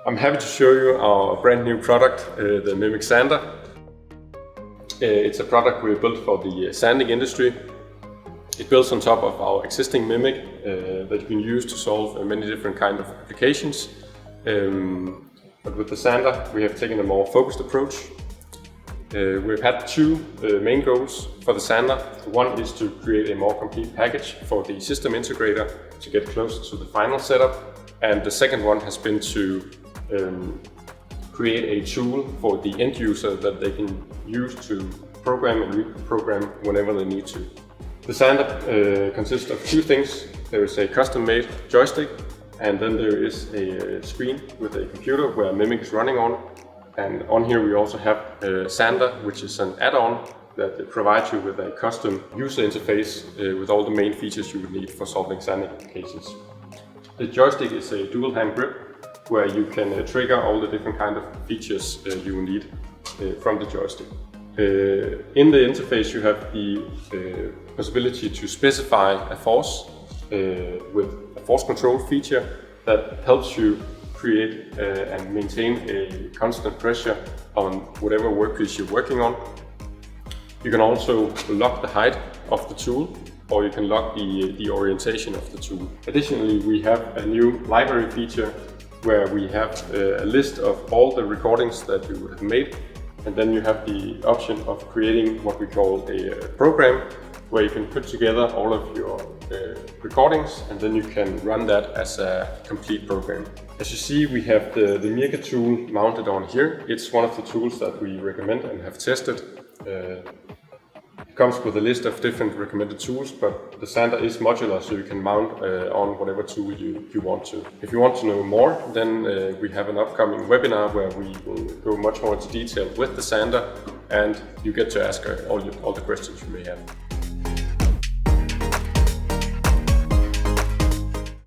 I'm happy to show you our brand new product, the Mimic Sander. It's a product we built for the sanding industry. It builds on top of our existing Mimic that you can use to solve many different kind of applications. But with the sander, we have taken a more focused approach. We've had two main goals for the sander. One is to create a more complete package for the system integrator to get closer to the final setup. And the second one has been to create a tool for the end user that they can use to program and reprogram whenever they need to. The sander consists of two things. There is a custom-made joystick, and then there is a screen with a computer where Mimic is running on. And on here we also have a Sander, which is an add-on that provides you with a custom user interface with all the main features you would need for solving sanding applications. The joystick is a dual hand grip where you can trigger all the different kind of features you will need from the joystick. In the interface you have the possibility to specify a force with a force control feature that helps you create and maintain a constant pressure on whatever workpiece you're working on. You can also lock the height of the tool, or you can lock the orientation of the tool. Additionally, we have a new library feature where we have a list of all the recordings that you would have made, and then you have the option of creating what we call a program, where you can put together all of your recordings, and then you can run that as a complete program. As you see, we have the Mirka tool mounted on here. It's one of the tools that we recommend and have tested. It comes with a list of different recommended tools, but the sander is modular, so you can mount on whatever tool you want to. If you want to know more, then we have an upcoming webinar where we will go much more into detail with the sander, and you get to ask all the questions you may have.